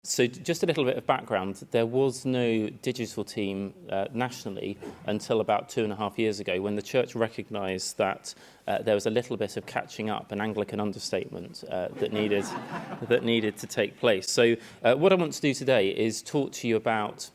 So just a little bit of background. There was no digital team nationally until about 2.5 years ago, when the church recognised that there was a little bit of catching up, an Anglican understatement, that needed to take place. So what I want to do today is talk to you about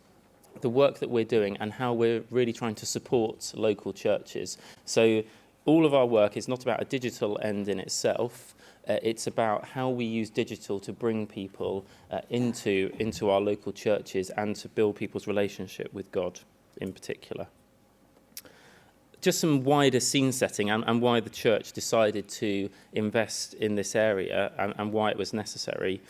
the work that we're doing and how we're really trying to support local churches. So all of our work is not about a digital end in itself. It's about how we use digital to bring people into our local churches and to build people's relationship with God in particular. Just some wider scene setting and why the church decided to invest in this area and why it was necessary.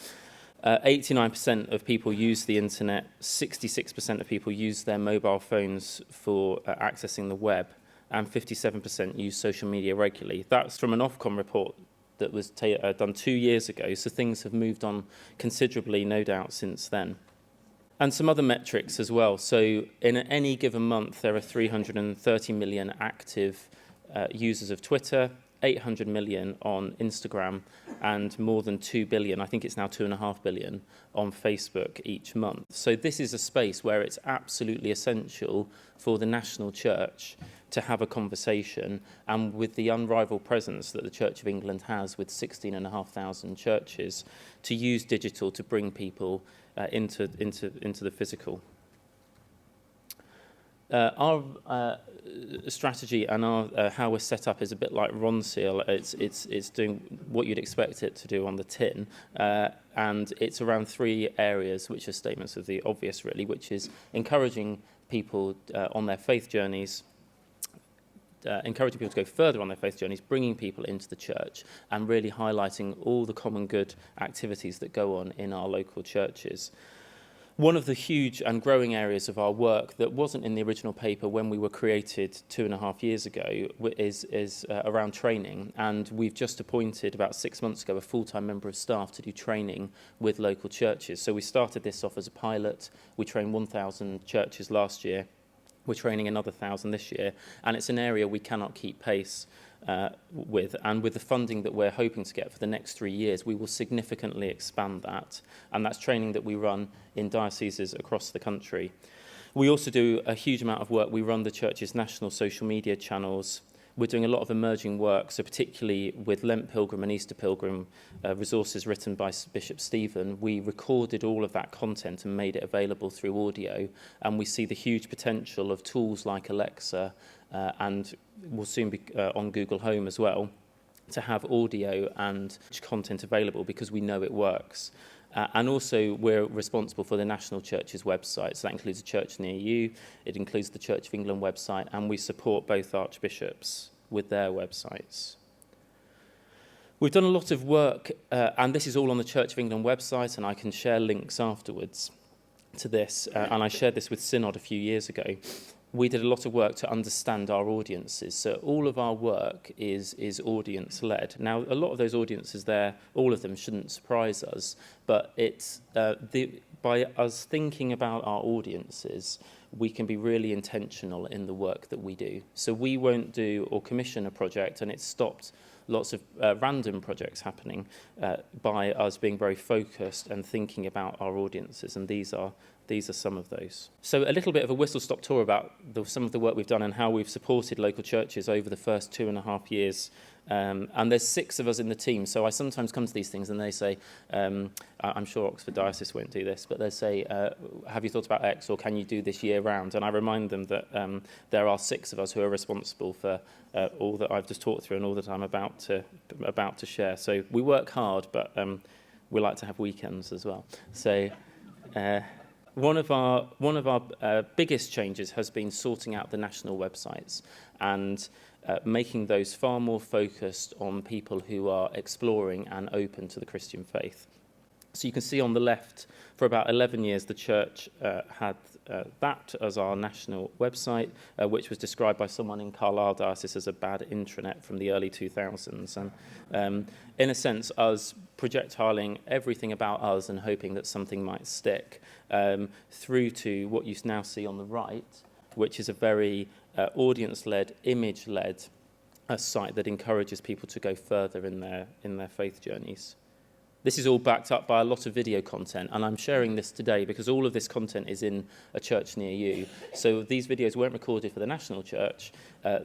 89% of people use the internet, 66% of people use their mobile phones for accessing the web, and 57% use social media regularly. That's from an Ofcom report that was done 2 years ago, so things have moved on considerably, no doubt, since then. And some other metrics as well. So in any given month, there are 330 million active users of Twitter, 800 million on Instagram, and more than 2 billion, I think it's now 2.5 billion, on Facebook each month. So this is a space where it's absolutely essential for the national church to have a conversation, and with the unrivaled presence that the Church of England has with 16,500 churches, to use digital to bring people into the physical. Our strategy and our how we're set up is a bit like Ronseal. It's doing what you'd expect it to do on the tin, and it's around 3 areas, which are statements of the obvious, really, which is encouraging people on their faith journeys, encouraging people to go further on their faith journeys, bringing people into the church, and really highlighting all the common good activities that go on in our local churches. One of the huge and growing areas of our work that wasn't in the original paper when we were created 2.5 years ago is around training. And we've just appointed, about 6 months ago, a full-time member of staff to do training with local churches. So we started this off as a pilot. We trained 1,000 churches last year. We're training another 1,000 this year. And it's an area we cannot keep pace with, and with the funding that we're hoping to get for the next 3 years, we will significantly expand that, and that's training that we run in dioceses across the country. We also do a huge amount of work. We run the church's national social media channels. We're doing a lot of emerging work, so particularly with Lent Pilgrim and Easter Pilgrim resources written by Bishop Stephen, we recorded all of that content and made it available through audio, and we see the huge potential of tools like Alexa and will soon be on Google Home as well, to have audio and content available because we know it works. And also we're responsible for the National Church's website, so that includes a church near you, it includes the Church of England website, and we support both archbishops with their websites. We've done a lot of work, and this is all on the Church of England website, and I can share links afterwards to this, and I shared this with Synod a few years ago. We did a lot of work to understand our audiences. So all of our work is audience-led. Now, a lot of those audiences there, all of them shouldn't surprise us, but it's by us thinking about our audiences, we can be really intentional in the work that we do. So we won't do or commission a project, and it's stopped lots of random projects happening by us being very focused and thinking about our audiences, and these are some of those. So a little bit of a whistle-stop tour about some of the work we've done and how we've supported local churches over the first 2.5 years. And there's 6 of us in the team, so I sometimes come to these things and they say, I'm sure Oxford Diocese won't do this, but they say, have you thought about X, or can you do this year round? And I remind them that there are 6 of us who are responsible for all that I've just talked through and all that I'm about to share. So we work hard, but we like to have weekends as well. So one of our biggest changes has been sorting out the national websites and making those far more focused on people who are exploring and open to the Christian faith. So you can see on the left, for about 11 years, the church had that as our national website, which was described by someone in Carlisle Diocese as a bad intranet from the early 2000s. And in a sense, us projectiling everything about us and hoping that something might stick, through to what you now see on the right, which is a very audience-led, image-led site that encourages people to go further in their faith journeys. This is all backed up by a lot of video content, and I'm sharing this today because all of this content is in a church near you. So these videos weren't recorded for the national church.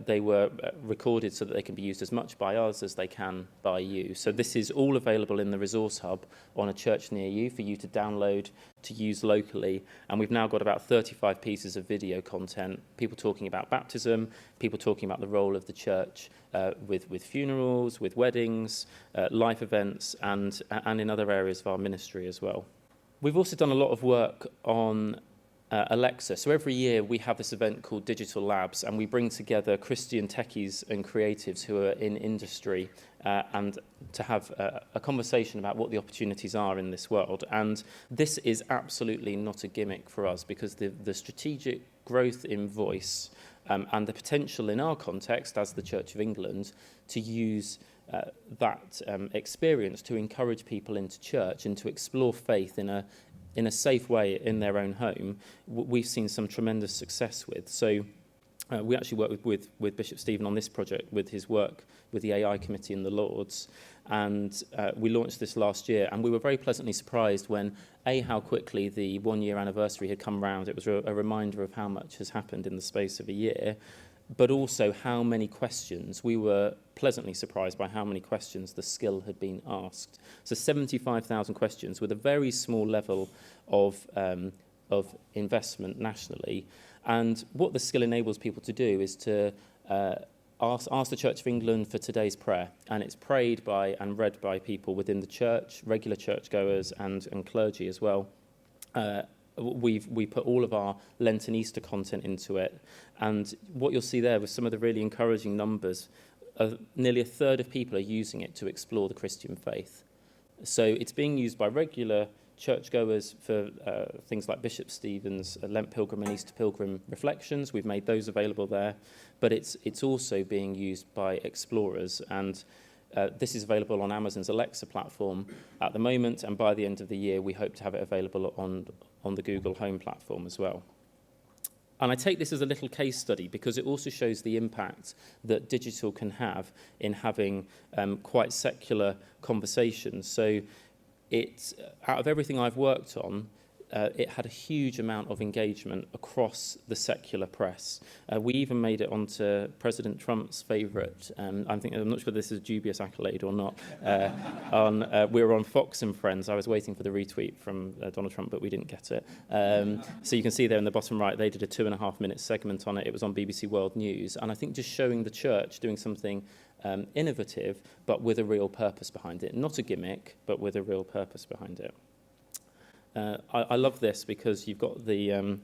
They were recorded so that they can be used as much by us as they can by you. So this is all available in the resource hub on a church near you for you to download, to use locally. And we've now got about 35 pieces of video content, people talking about baptism, people talking about the role of the church with funerals, with weddings, life events, and in other areas of our ministry as well. We've also done a lot of work on Alexa. So every year we have this event called Digital Labs, and we bring together Christian techies and creatives who are in industry and to have a conversation about what the opportunities are in this world. And this is absolutely not a gimmick for us, because the strategic growth in voice and the potential in our context as the Church of England to use that experience to encourage people into church and to explore faith in a safe way in their own home, we've seen some tremendous success with. So we actually work with Bishop Stephen on this project with his work with the AI committee in the Lords, and we launched this last year, and we were very pleasantly surprised when how quickly the 1-year anniversary had come round. It was a reminder of how much has happened in the space of a year, but also how many questions. We were pleasantly surprised by how many questions the skill had been asked. So 75,000 questions with a very small level of investment nationally. And what the skill enables people to do is to ask the Church of England for today's prayer. And it's prayed by and read by people within the church, regular churchgoers and clergy as well. We put all of our Lent and Easter content into it, and what you'll see there was some of the really encouraging numbers. Nearly a third of people are using it to explore the Christian faith. So it's being used by regular churchgoers for things like Bishop Stephen's Lent Pilgrim and Easter Pilgrim reflections. We've made those available there, but it's also being used by explorers, and this is available on Amazon's Alexa platform at the moment, and by the end of the year we hope to have it available on the Google Home platform as well. And I take this as a little case study because it also shows the impact that digital can have in having quite secular conversations. So it's out of everything I've worked on, it had a huge amount of engagement across the secular press. We even made it onto President Trump's favourite, I'm not sure if this is a dubious accolade or not, we were on Fox and Friends. I was waiting for the retweet from Donald Trump, but we didn't get it. So you can see there in the bottom right, they did a 2.5-minute segment on it. It was on BBC World News. And I think just showing the church doing something innovative, but with a real purpose behind it. Not a gimmick, but with a real purpose behind it. I love this because you've got the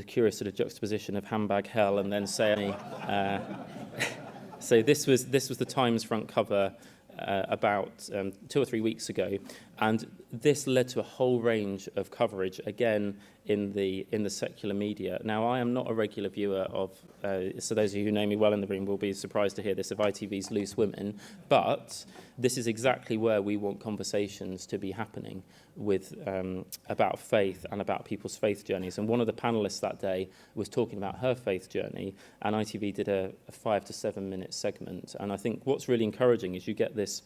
curious sort of juxtaposition of handbag hell and then saying, so this was the Times front cover about 2 or 3 weeks ago, and this led to a whole range of coverage again in the secular media. Now, I am not a regular viewer of, so those of you who know me well in the room will be surprised to hear this, of ITV's Loose Women, but this is exactly where we want conversations to be happening with about faith and about people's faith journeys. And one of the panelists that day was talking about her faith journey, and ITV did a 5 to 7 minute segment. And I think what's really encouraging is you get this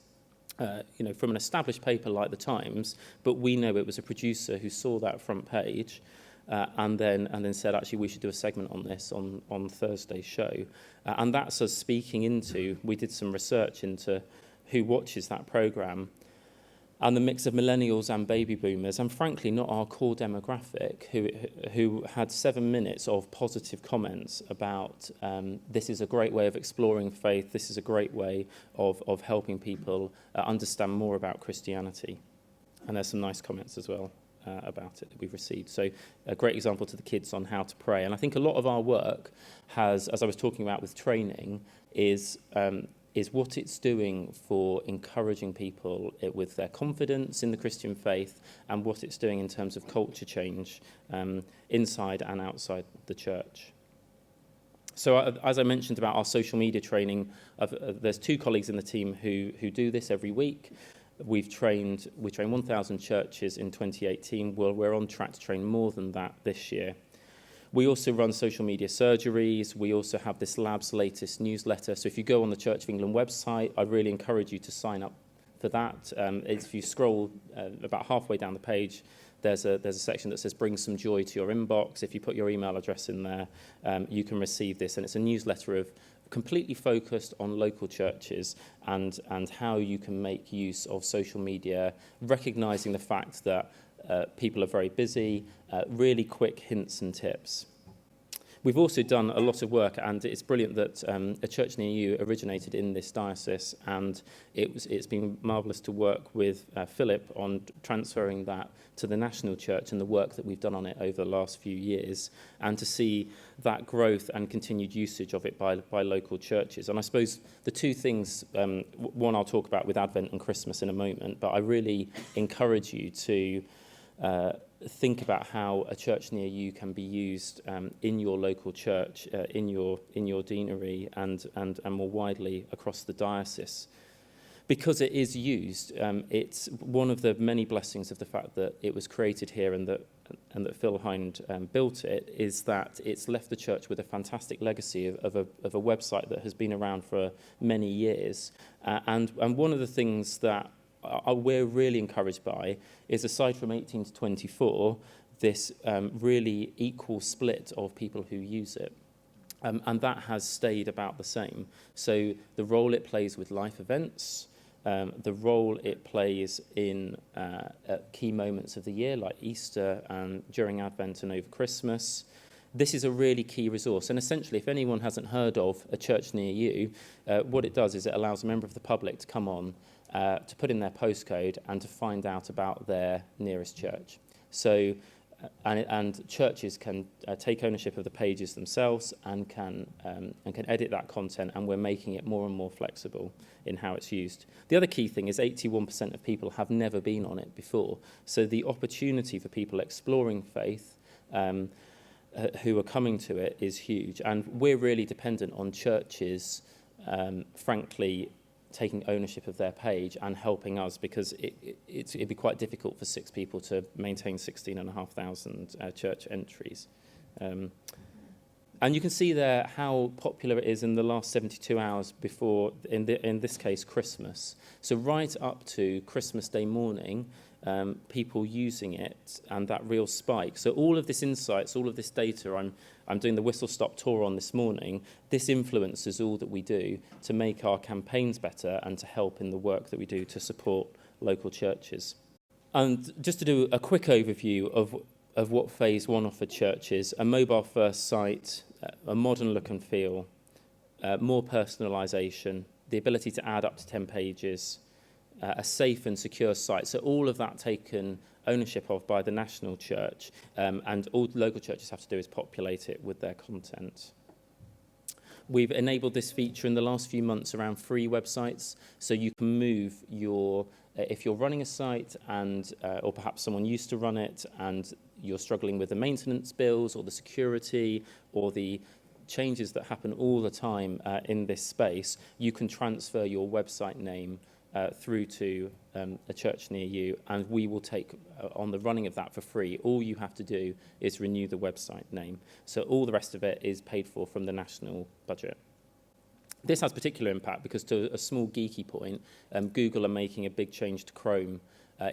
from an established paper like The Times, but we know it was a producer who saw that front page and then said, actually, we should do a segment on this on Thursday's show. And that's us speaking into, we did some research into who watches that programme, and the mix of millennials and baby boomers, and frankly not our core demographic, who had 7 minutes of positive comments about this is a great way of exploring faith, this is a great way of helping people understand more about Christianity. And there's some nice comments as well about it that we've received. So a great example to the kids on how to pray. And I think a lot of our work has, as I was talking about with training, is what it's doing for encouraging people with their confidence in the Christian faith, and what it's doing in terms of culture change inside and outside the church. So as I mentioned about our social media training, there's 2 colleagues in the team who do this every week. We trained 1,000 churches in 2018. Well, we're on track to train more than that this year. We also run social media surgeries. We also have this Lab's latest newsletter. So if you go on the Church of England website, I'd really encourage you to sign up for that. If you scroll about halfway down the page, there's a section that says bring some joy to your inbox. If you put your email address in there, you can receive this. And it's a newsletter of completely focused on local churches and how you can make use of social media, recognising the fact that people are very busy, really quick hints and tips. We've also done a lot of work, and it's brilliant that a church near you originated in this diocese, and it's been marvellous to work with Philip on transferring that to the national church and the work that we've done on it over the last few years, and to see that growth and continued usage of it by local churches. And I suppose the two things, one I'll talk about with Advent and Christmas in a moment, but I really encourage you to think about how a church near you can be used in your local church, in your deanery, and more widely across the diocese. Because it is used, it's one of the many blessings of the fact that it was created here and that Phil Hind built it, is that it's left the church with a fantastic legacy of a website that has been around for many years. And one of the things that we're really encouraged by is, aside from 18 to 24, this really equal split of people who use it. And that has stayed about the same. So the role it plays with life events, the role it plays in key moments of the year, like Easter and during Advent and over Christmas. This is a really key resource. And essentially, if anyone hasn't heard of a church near you, what it does is it allows a member of the public to come on, to put in their postcode and to find out about their nearest church. So, and churches can take ownership of the pages themselves and can edit that content, and we're making it more and more flexible in how it's used. The other key thing is 81% of people have never been on it before. So the opportunity for people exploring faith who are coming to it is huge. And we're really dependent on churches, frankly, taking ownership of their page and helping us, because it'd be quite difficult for 6 people to maintain 16,500 church entries. And you can see there how popular it is in the last 72 hours before, in this case, Christmas. So right up to Christmas Day morning, people using it, and that real spike. So all of this insights, all of this data, I'm doing the whistle-stop tour on this morning. This influences all that we do to make our campaigns better and to help in the work that we do to support local churches. And just to do a quick overview of what Phase 1 offered churches: a mobile-first site, a modern look and feel, more personalisation, the ability to add up to 10 pages, a safe and secure site. So all of that taken ownership of by the national church, and all local churches have to do is populate it with their content. We've enabled this feature in the last few months around free websites, so you can move your, if you're running a site and or perhaps someone used to run it and you're struggling with the maintenance bills or the security or the changes that happen all the time in this space, you can transfer your website name through to a church near you, and we will take on the running of that for free. All you have to do is renew the website name. So all the rest of it is paid for from the national budget. This has particular impact because, to a small geeky point, Google are making a big change to Chrome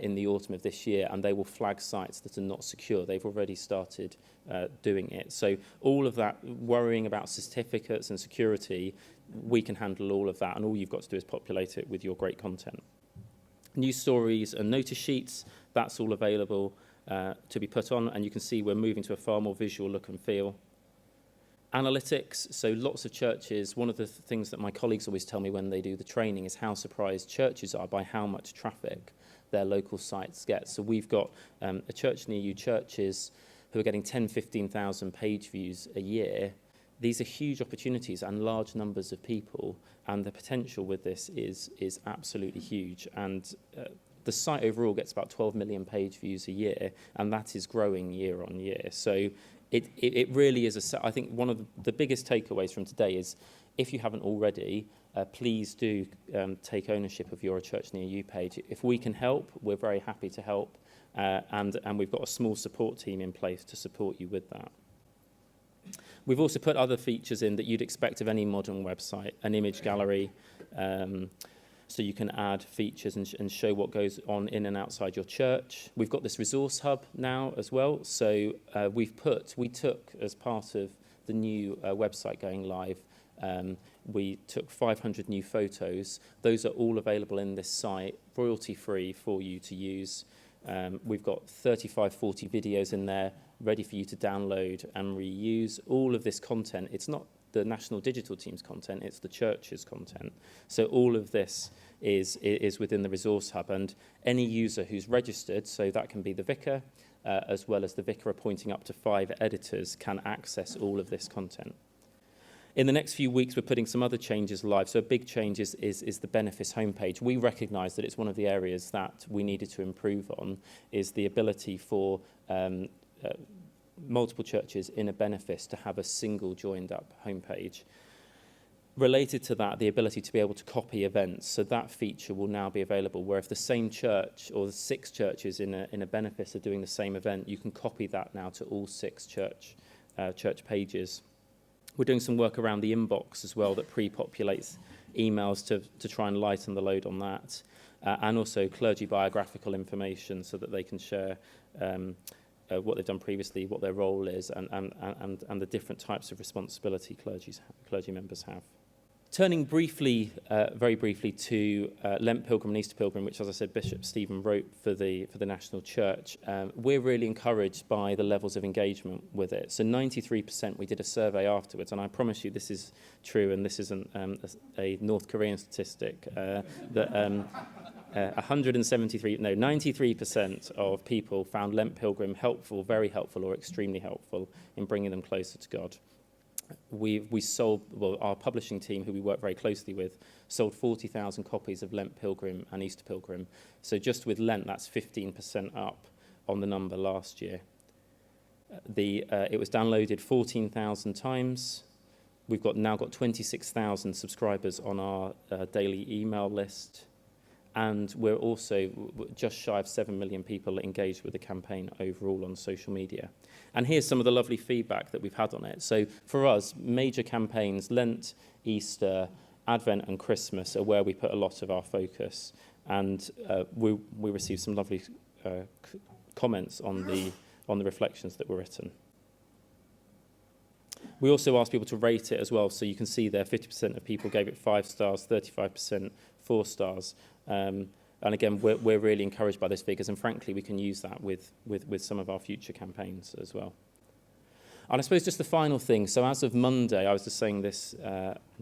in the autumn of this year, and they will flag sites that are not secure. They've already started doing it. So all of that worrying about certificates and security, we can handle all of that, and all you've got to do is populate it with your great content. News stories and notice sheets, that's all available to be put on, and you can see we're moving to a far more visual look and feel. Analytics, so lots of churches, one of the things that my colleagues always tell me when they do the training is how surprised churches are by how much traffic their local sites get. So we've got a church near you churches who are getting 10, 15,000 page views a year. These are huge opportunities and large numbers of people, and the potential with this is absolutely huge. And the site overall gets about 12 million page views a year, and that is growing year on year. So it really is I think one of the biggest takeaways from today is, if you haven't already, please do take ownership of your Church Near You page. If we can help, we're very happy to help, and we've got a small support team in place to support you with that. We've also put other features in that you'd expect of any modern website: an image gallery, so you can add features and show what goes on in and outside your church. We've got this resource hub now as well. So we took, as part of the new website going live, we took 500 new photos. Those are all available in this site, royalty-free for you to use. We've got 35, 40 videos in there ready for you to download and reuse. All of this content, it's not the National Digital Team's content, it's the church's content. So all of this is within the resource hub, and any user who's registered, so that can be the vicar, as well as the vicar appointing up to 5 editors, can access all of this content. In the next few weeks, we're putting some other changes live. So a big change is the benefice homepage. We recognise that it's one of the areas that we needed to improve on, is the ability for multiple churches in a benefice to have a single joined up homepage. Related to that, the ability to be able to copy events. So that feature will now be available, where if the same church or the 6 churches in a benefice are doing the same event, you can copy that now to all 6 church pages. We're doing some work around the inbox as well that pre-populates emails to try and lighten the load on that. And also clergy biographical information so that they can share what they've done previously, what their role is, and the different types of responsibility clergy members have. Turning very briefly to Lent Pilgrim and Easter Pilgrim, which, as I said, Bishop Stephen wrote for the National Church, we're really encouraged by the levels of engagement with it. So 93%, we did a survey afterwards, and I promise you this is true, and this isn't a North Korean statistic, that 93% of people found Lent Pilgrim helpful, very helpful, or extremely helpful in bringing them closer to God. We sold, our publishing team, who we work very closely with, sold 40,000 copies of Lent Pilgrim and Easter Pilgrim. So just with Lent, that's 15% up on the number last year. It was downloaded 14,000 times. We've now got 26,000 subscribers on our daily email list. And we're also just shy of 7 million people engaged with the campaign overall on social media. And here's some of the lovely feedback that we've had on it. So for us, major campaigns, Lent, Easter, Advent and Christmas are where we put a lot of our focus. And we received some lovely comments on the reflections that were written. We also asked people to rate it as well. So you can see there 50% of people gave it 5 stars, 35% 4 stars. And again, we're really encouraged by those figures, and frankly, we can use that with some of our future campaigns as well. And I suppose just the final thing, so as of Monday, I was just saying this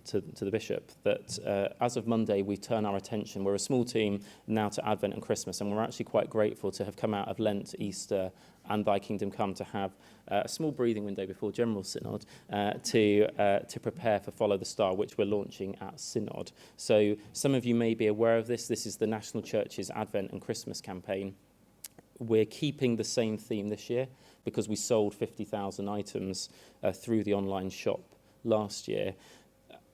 to the Bishop, that as of Monday, we turn our attention, we're a small team now, to Advent and Christmas, and we're actually quite grateful to have come out of Lent, Easter, and Thy Kingdom Come to have a small breathing window before General Synod to prepare for Follow the Star, which we're launching at Synod. So some of you may be aware of this. This is the National Church's Advent and Christmas campaign. We're keeping the same theme this year because we sold 50,000 items through the online shop last year.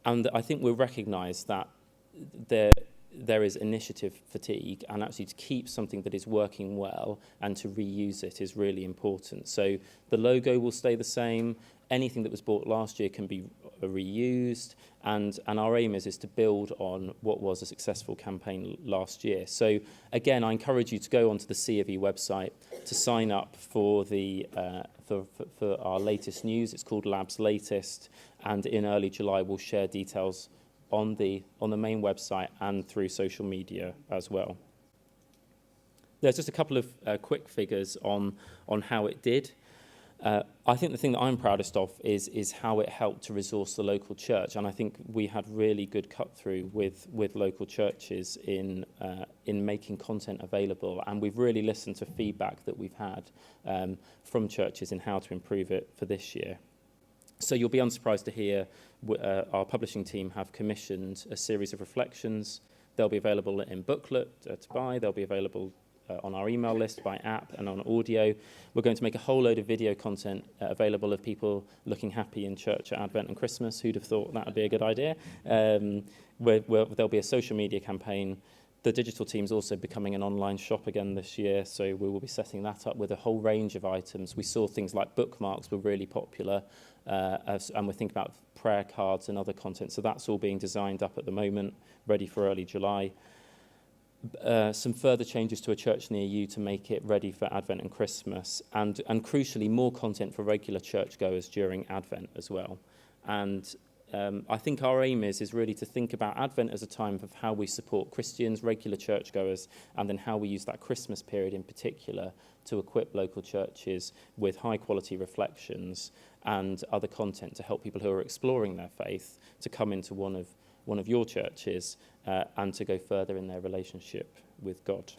And I think we'll recognise that there is initiative fatigue, and actually to keep something that is working well and to reuse it is really important. So the logo will stay the same. Anything that was bought last year can be reused, and our aim is to build on what was a successful campaign last year. So again, I encourage you to go onto the C of E website to sign up for for our latest news. It's called Lab's Latest, and in early July we'll share details on the main website and through social media as well. There's just a couple of quick figures on how it did. I think the thing that I'm proudest of is how it helped to resource the local church, and I think we had really good cut through with local churches in making content available, and we've really listened to feedback that we've had from churches in how to improve it for this year. So you'll be unsurprised to hear our publishing team have commissioned a series of reflections. They'll be available in booklet to buy. They'll be available on our email list by app and on audio. We're going to make a whole load of video content available of people looking happy in church at Advent and Christmas. Who'd have thought that would be a good idea? There'll be a social media campaign. The digital team's also becoming an online shop again this year, so we will be setting that up with a whole range of items. We saw things like bookmarks were really popular, and we're thinking about prayer cards and other content. So that's all being designed up at the moment, ready for early July. Some further changes to a church near you to make it ready for Advent and Christmas, and crucially more content for regular churchgoers during Advent as well. And I think our aim is really to think about Advent as a time of how we support Christians, regular churchgoers, and then how we use that Christmas period in particular to equip local churches with high quality reflections and other content to help people who are exploring their faith to come into one of your churches and to go further in their relationship with God.